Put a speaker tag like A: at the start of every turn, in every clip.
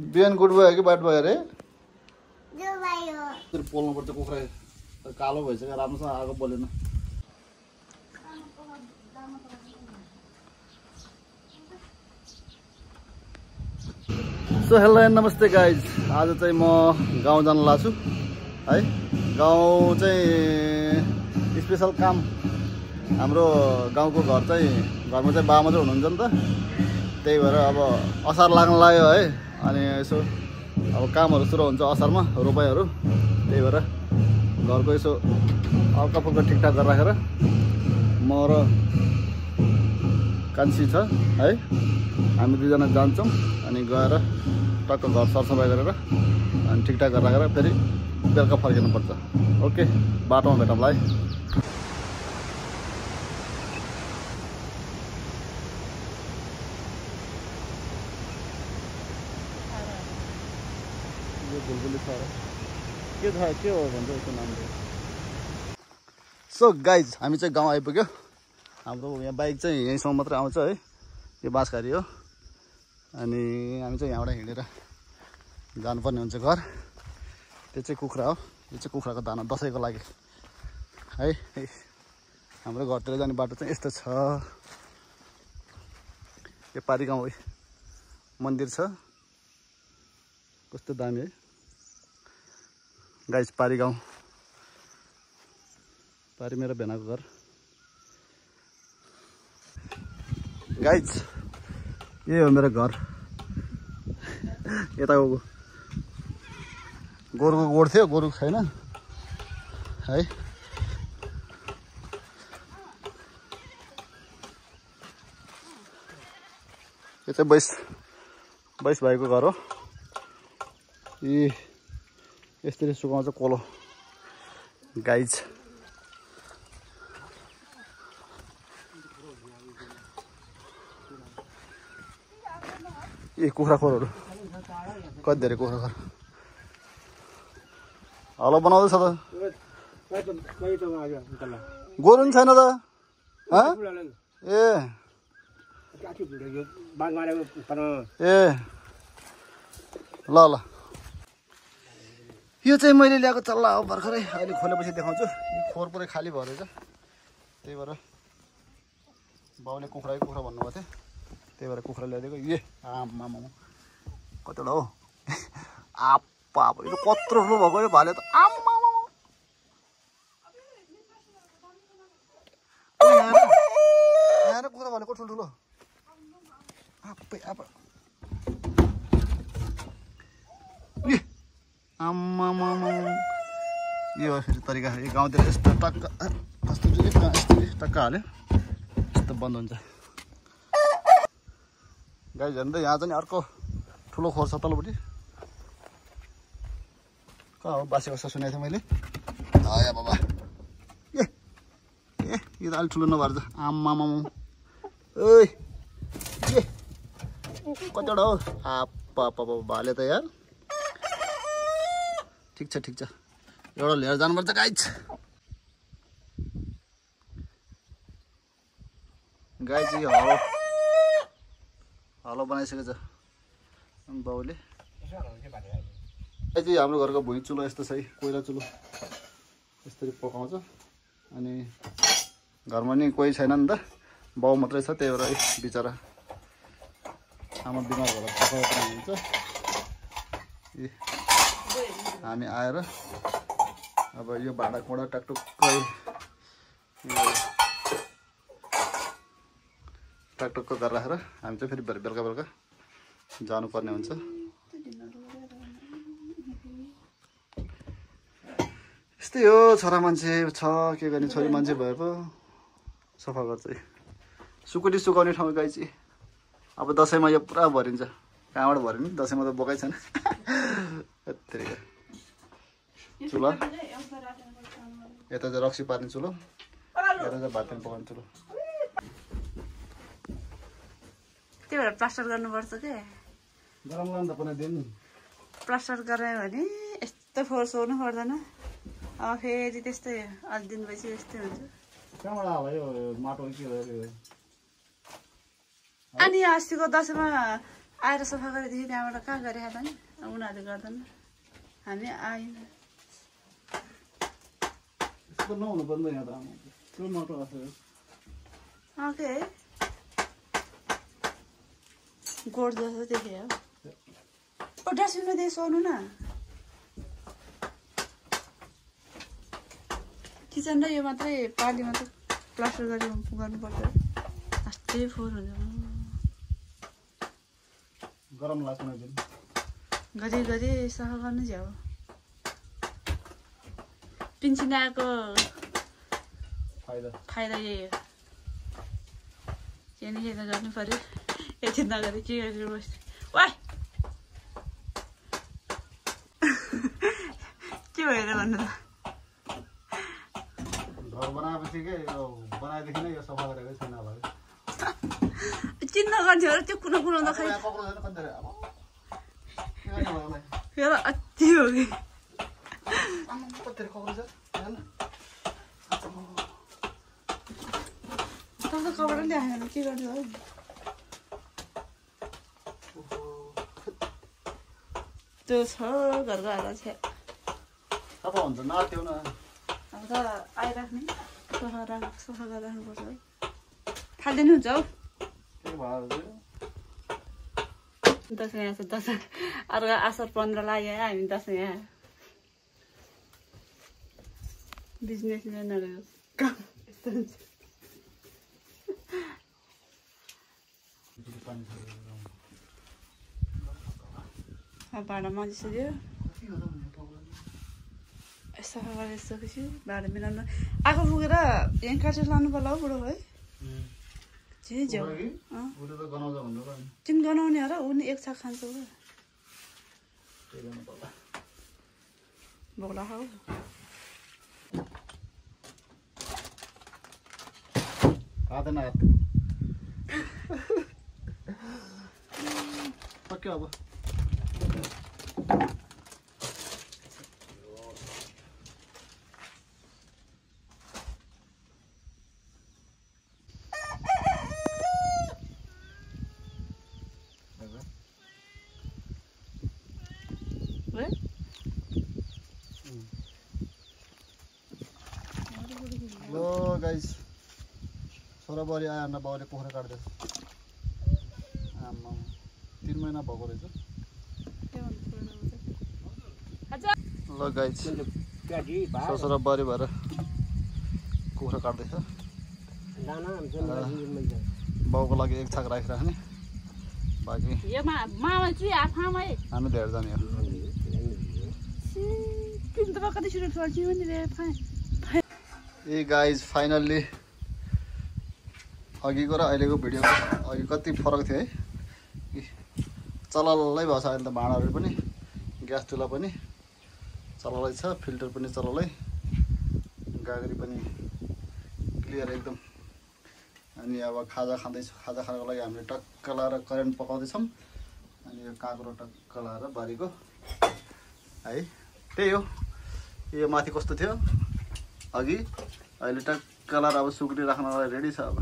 A: बिहान गुड भयो कि ब्याड भयो अरे पोल्नुपर्छ कुखुरा कालो भइसक्यो राम्रोसँग आगो बोलेन सो हेलो एन्ड नमस्ते गाइज आज चाहिँ म गाउँ जान लाग्छु है गाउँ चाहिँ स्पेसल काम हाम्रो गाउँको घर चाहिँ घरमा चाहिँ बा मात्रै हुनुहुन्छ नि त त्यही भएर अब असार लाग्न लाग्यो है अनि यसो अब कामहरू सुरु हुन्छ असारमा रोपाइहरू त्यही भएर घरको यसो हल्का फुल्का ठिकठाक गरेर राखेर म र कान्छी छ है हामी दुईजना जान्छौँ अनि गएर टक्क घर सरसफाइ गरेर अनि ठिकठाक गरेर राखेर फेरि बेलुका फर्किनुपर्छ ओके बाटोमा भेटौँला है के हो भन्छ यसको नाम सो गाइज हामी चाहिँ गाउँ आइपुग्यो हाम्रो यहाँ बाइक चाहिँ यहीँसम्म मात्रै आउँछ है यो बाँसघारी हो अनि हामी चाहिँ यहाँबाट हिँडेर जानुपर्ने हुन्छ घर त्यो चाहिँ कुखुरा हो यो चाहिँ कुखुराको दाना दसैँको लागि है हाम्रो घरतिर जाने बाटो चाहिँ यस्तो छ यो पारी गाउँ मन्दिर छ कस्तो दामी है गाइज पारी गाउँ पारी मेरो भेनाको घर गाइज यही हो मेरो घर यता गोरुको गोड थियो गोरु छैन है यो चाहिँ बैस भाइको घर हो यी यसरी सुकाउँछ कोलो गाइज यी कुखुरा खोरहरू कति धेरै कुखुरा खोर हलो बनाउँदैछ त गोरु नि छैन त ए ल यो चाहिँ मैले ल्याएको चल्ला हो भर्खरै अहिले खोलेपछि देखाउँछु यो खोर पुरै खाली भयो रहेछ त्यही भएर बाउले कुखुरा भन्नुभएको थियो त्यही भएर कुखुरा ल्याइदिएको ए आमामा कतिवटा हो आप्पा यो कत्रो ठुलो भएको यो भाले त आमामा यहाँ कुखुरा भनेको ठुल्ठुलो आप्पै आप्पा आम्मामा यो फेरि तरिका यो गाउँतिर यस्तो टक्क कस्तो टक्क हाल्यो यस्तो बन्द हुन्छ गाई झन् त यहाँ चाहिँ अर्को ठुलो खोर छ तल्लोपट्टि कहाँ हो बासी बस्दा सुनेको थिएँ मैले आया बाबा ए यो त अलिक ठुलो नभएर त आम्मामा ओइ ए कतिवटा हो आप्पा भाले त यार ठिक छ एउटा लिएर जानुपर्छ गाइज यो हलो बनाइसकेको छ बाउले चाहिँ हाम्रो घरको भुइँ चुलो यस्तो छ है कोइला चुलो यसरी पकाउँछ अनि घरमा नि कोही छैन नि त बाउ मात्रै छ त्यही भएर बिचरा आमा बिमार भएर पकाउँछ हुन्छ हामी आएर अब यो भाँडा कुँडा टकटुक्कै गरेर राखेर हामी चाहिँ फेरि बेलुका जानुपर्ने हुन्छ यस्तै हो छोरा मान्छे छ के गर्ने छोरी मान्छे भए पो सफा गर्छ सुकुटी सुकाउने ठाउँ गाई चाहिँ अब दसैँमा यो पुरा भरिन्छ कहाँबाट भरिने दसैँमा त बोकै छैन चुला यता चाहिँ रक्सी पार्ने चुलो यता चाहिँ भात पकाउने चुलो
B: त्यही भएर प्लास्टर गर्नुपर्छ के
A: गरम गर्नु त पनि दिन
B: प्लास्टर गरे भने यस्तो फोर्स गर्नु पर्दैन अब फेरि त्यस्तै अलि दिन पछि यस्तै हुन्छ
A: कहाँबाट आयो यो माटो के हो
B: अनि अस्तिको दसैँमा आएर सफा गरेदेखि त्यहाँबाट कहाँ गरे त नि उनीहरूले गर्दैन हामी आएन
A: यस्तो नहुनु पर्दैन यहाँ त आमा त्यो मात्र आएको
B: ओके गोड जस्तो देखेँ हो डस्टबिनमा दिए सोर्नु न किचन र यो मात्रै पाली मात्रै प्लास्टर गरी गर्नुपर्छ अस्ति फोहोर हुन्छ
A: गरम लाग्छ दिन
B: गरी गरी सफा गर्नु झ्याउ पिन्सिन आएको फाइदा यही हो के न के त गर्नु पर्यो यति नगरी के गरेर बस्ने वा के भएर भन्नु त
A: घर बनाएपछि के यो बनाएदेखि नै यो सफा गरेकै छैन होला
B: चिन्न गर्थ्यो र त्यो कुनो कुनाउँदा खै फेरि अति हो कि तपाईँ कपडा ल्याएन के गर्नु हो त्यो छ घरको हाल छ
A: सफा हुन्छ नआत्यो न
B: अब त आइराख्ने सफा गरेर राख्नुपर्छ है थालिदिनु हुन्छ हौ दसैँ यहाँ छ दसैँ अर्को असार 15 लाग्यो हामी दसैँ यहाँ बिजनेसम्यानहरू काम यस्तो हुन्छ भाँडा मजिसक्यो सफा गरिसकेपछि भाँडा मिलाउनु आगो फुकेर यहाँ काटेर लानु पर्ला हौ बुढो है तिन गनाउने हो र ऊ एक छाक खान्छ भोग्ला खाऊ
A: आदैन सक्यो अब लो गाइस छोराबुहारी आयो अन्त बाउले पोखरा काट्दैछ आमा 3 महिना भएको रहेछ ल गाइस छोराबुहारी भएर कुखुरा काट्दैछ बाउको लागि एक छाक राखिराख्ने बाँकी हामी लिएर जाने हो ए गाइज फाइनल्ली अघिको र अहिलेको भिडियो अघि कति फरक थियो है चललै भएको छ अहिले त भाँडाहरू पनि ग्यास चुल्हा पनि चललै छ फिल्टर पनि चललै गागरी पनि क्लियर एकदम अनि अब खाजा खाँदैछु खाजा खानको लागि हामीले टक्क लाएर करेन्ट पकाउँदैछौँ अनि यो काँक्रो टक्क लाएर बारीको है त्यही हो यो माथि कस्तो थियो अघि अहिले टक्क लाएर अब सुकुटी राख्नलाई रेडी छ अब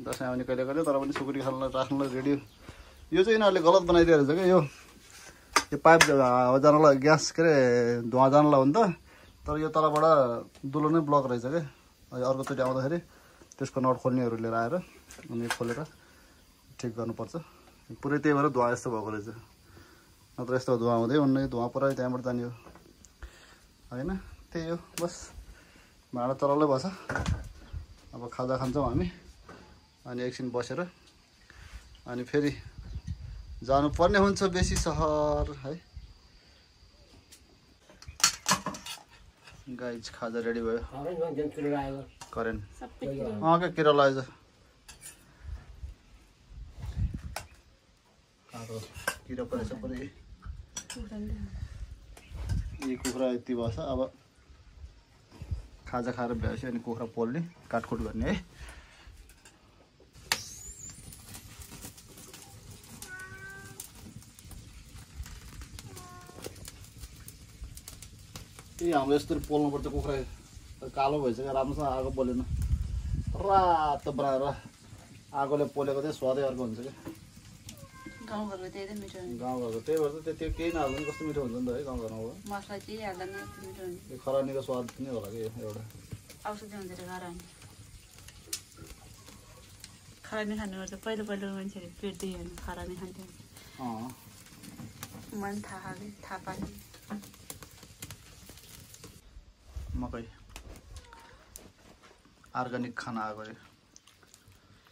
A: दसैँ आउने कहिले कहिले तर पनि सुकुटी राख्नलाई रेडी यो चाहिँ यिनीहरूले गलत बनाइदिएको रहेछ क्या यो पाइप जानलाई ग्यास के अरे धुवा जानलाई हो नि त तर यो तलबाट दुलो नै ब्लक रहेछ क्या अर्कोचोटि आउँदाखेरि त्यसको नट खोल्नेहरू लिएर आएर अनि खोलेर ठिक गर्नुपर्छ पुरै त्यही भएर धुवा यस्तो भएको रहेछ नत्र यस्तो धुवा हुँदै हुन्न धुवा पुरै त्यहाँबाट जाने हो होइन त्यही हो बस भाँडा चलाउनै भएछ अब खाजा खान्छौँ हामी अनि एकछिन बसेर अनि फेरि जानुपर्ने हुन्छ बेसी सहर है गाइज खाजा रेडी भयो करेन्ट क्या किरा लाग्यो किरा परेछ पुरै यी कुखुरा यति भएछ अब खाजा खाएर भएपछि अनि कुखुरा पोल्ने काटकुट गर्ने है हाम्रो यस्तो पोल्नुपर्छ कुखुरा कालो भइसक्यो राम्रोसँग आगो बलेन रातो बनाएर आगोले पोलेको चाहिँ स्वादै अर्को हुन्छ क्या
B: गाउँघरको त्यही त मिठो हुन्छ
A: गाउँघरको त्यही भएर त त्यो केही नहाल्नु पनि कस्तो मिठो हुन्छ नि त है गाउँघरमा हो
B: मसला चाहिँ हाल्दा नि मिठो हुन्छ
A: त्यो खरानीको स्वाद नै होला कि एउटा
B: औषधि हुन्छ त्यो खरानी खरानी खानुपर्छ पहिलो मान्छेहरू पेट दुख्यो भने खरानी खान्थ्यो मन थाहा पाएँ
A: मकै अर्ग्यानिक खाना आएको अरे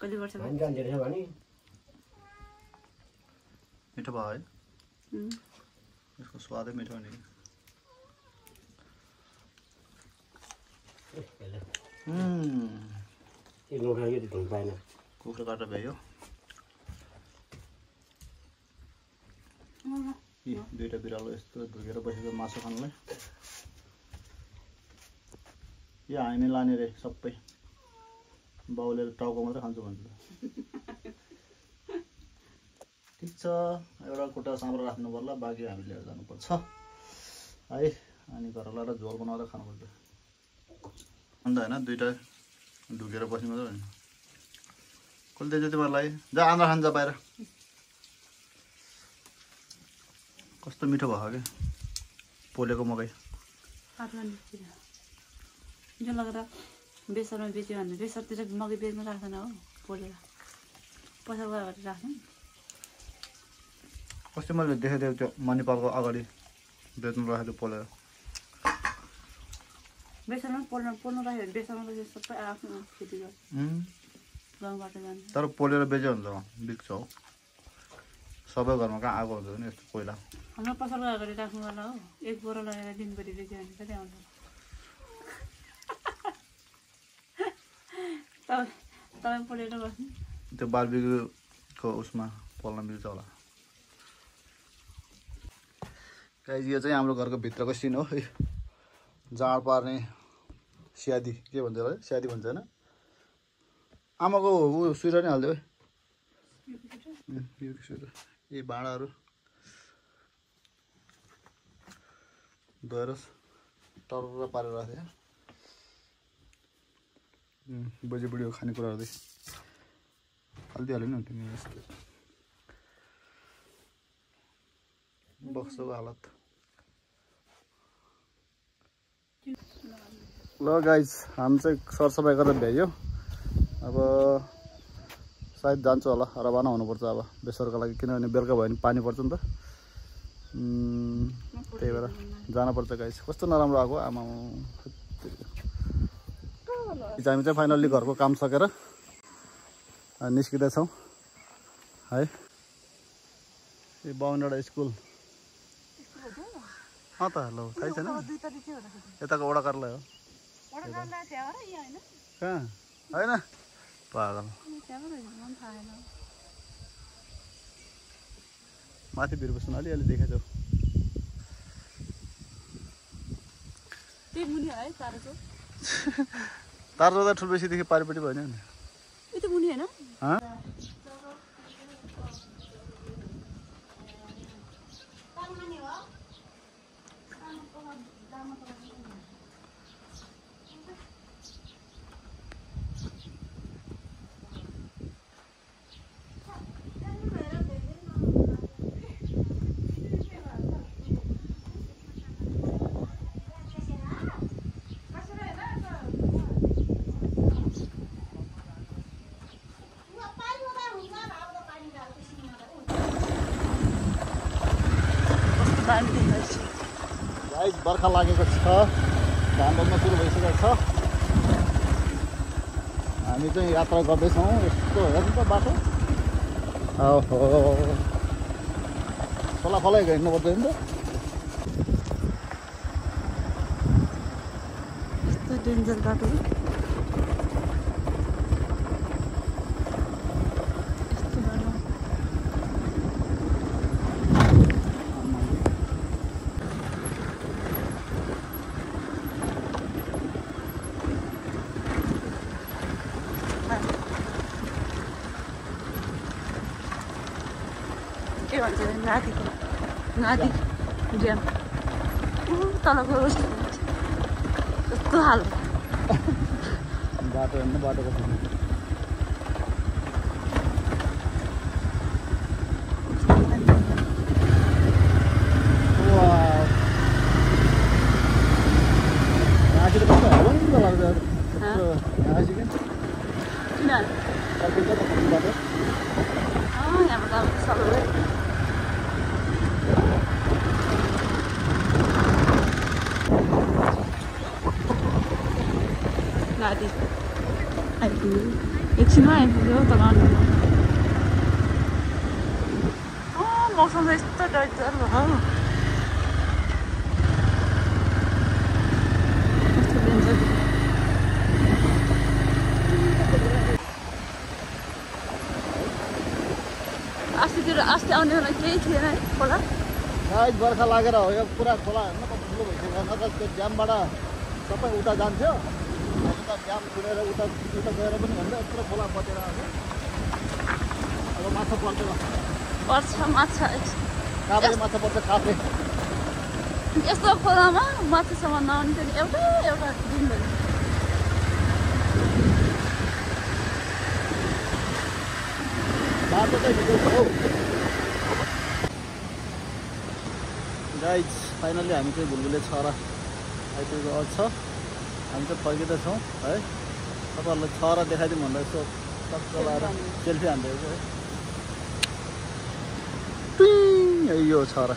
B: कति वर्ष
A: मिठो भयो है यसको स्वादै मिठो हुने कुखुरा काटेर भ्यायो दुईवटा बिरालो यस्तो ढुकेर बसेको मासु खानुलाई यो हामी लाने रे सबै बाउले टाउको मात्रै खान्छु भन्छ ठिक छ एउटा खुट्टा साम्रो राख्नु पर्ला बाँकी हामी लिएर जानुपर्छ है अनि घरलाई र झोल बनाएर खानुपर्छ अन्त होइन दुईवटा ढुकेर बस्नु मात्रै होइन कसले दिन्छ तिमीहरूलाई जा आन्द्रा खान्छ बाहिर कस्तो मिठो भयो क्या पोलेको मकै
B: जो लगेर बेसरमा बेच्यो भने बेसरतिर मकै बेच्नु राख्दैन हो पोलेर पैसा गएर राख्नु
A: अस्ति मैले देखेको थिएँ त्यो मणिपालको अगाडि बेच्नु राखेको पोलेर
B: बेसरमा पोल्नु राख्यो भने बेसरमा सबै आफ्नो खेती गर्छ गाउँबाट जान्छ
A: तर पोलेर बेच्यो भने त बिक्छ हौ सबै घरमा कहाँ आएको हुन्छ नि यस्तो पहिला
B: हाम्रो पसलको अगाडि राख्नु होला हो एक बोरा लगेर दिनभरि बेच्यो भने कति आउँछ तपाईँ पोलेर बस्नु
A: त्यो बारबिक्यूको उसमा पोल्न मिल्छ होला गाइस यो चाहिँ हाम्रो घरको भित्रको सिन हो है जाँड पार्ने स्यादी के भन्छ होला स्यादी भन्छ होइन आमाको ऊ स्वेटर नै हालिदियो है स्वेटर यी भाँडाहरू धोएर टर्र पारेर राखेको बुझी बुढीको खानेकुराहरू चाहिँ हालिदिइहाल्यो नि तिमी यस्तो बक्सको हालत ल गाइज हामी चाहिँ सरसफाइ गरेर भ्याइयो अब सायद जान्छु होला रवाना हुनुपर्छ अब बेसरको लागि किनभने बेलुका भयो भने पानी पर्छ नि त त्यही भएर जानुपर्छ गाइज कस्तो नराम्रो आएको आमा हामी चाहिँ फाइनल्ली घरको काम सकेर निस्किँदैछौँ है यो 52वटा स्कुल अँ त ल थाहै छैन यताको वडा कार्यालय हो कहाँ होइन पागल माथि भिर बस्नु अलिअलि देखेछौ तार जोदा ठुलो बेसीदेखि पारिपट्टि भयो नि गाइस बर्खा लागेको छ धान रोप्न सुरु भइसकेको छ हामी चाहिँ यात्रा गर्दैछौँ यस्तो हेर्नु त बाटो ओहो फलाफलै हिँड्नुपर्छ नि त
B: यस्तो डेन्जर बाटो के भन्छ नादी ड्याम तलको कस्तो हाल
A: बाटो हेर्नु बाटोको
B: सबैले गाडी आइपुग्यो एकछिनमा आइपुग्यो तर मौसम चाहिँ यस्तो डर भयो अस्ति आउने बेला केही थिएन है खोला
A: गाइस बर्खा लागेर हो यो पुरा खोला हेर्नु कस्तो ठुलो भइसक्यो नत्र त्यो ड्यामबाट सबै उता जान्थ्यो उता ड्याम छुनेर उता गएर पनि भन्दा यत्रो खोला बचेर आएको अब माछा पर्छ
B: माछा
A: काभ्रे माछा पर्छ काभ्रे
B: यस्तो खोलामा माछासम्म नआउने थियो नि एउटा दिनभरि
A: बाटो चाहिँ भिडियो हौ गाइस फाइनली हामी चाहिँ भुलभुले छरा आइपुगेको छ हामी चाहिँ फर्किँदैछौँ है तपाईँहरूलाई छरा देखाइदिउँ भन्दा यसो टक्क लगाएर सेल्फी हान्दैछ है यो छरा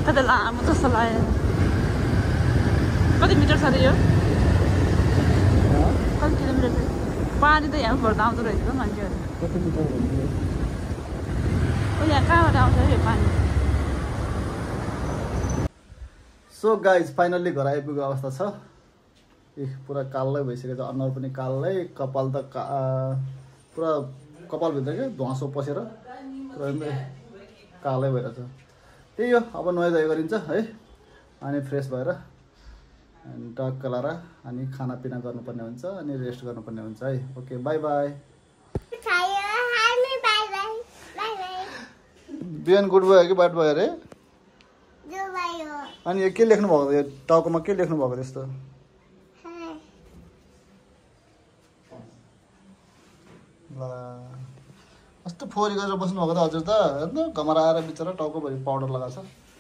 B: कति लामो जस्तो लाग्यो कति मिटर छ यो कति किलोमिटर छ पानी त यहाँ भर्दा आउँदो रहेछ त मान्छेहरू यहाँ कहाँबाट आउँछ यो पानी
A: सो गाइज फाइनल्ली घर आइपुगेको अवस्था छ पुरा कालै भइसकेको छ अनुहार पनि कालै कपाल त पुरा कपालभित्र क्या धुवासो पसेर पुरा कालै भइरहेछ त्यही हो अब नुहाइधुवाइ गरिन्छ है अनि फ्रेस भएर अनि टक्क लाएर अनि खानापिना गर्नुपर्ने हुन्छ अनि रेस्ट गर्नुपर्ने हुन्छ है ओके बाई बाई बिहान गुड भयो कि ब्याड भयो अरे अनि यो के लेख्नु भएको यो टाउकोमा के लेख्नु भएको त्यस्तो ल कस्तो फोहोरी गरेर बस्नु भएको त हजुर त हेर्नु घरमा आएर बिचरा टाउकोभरि पाउडर लगाएको छ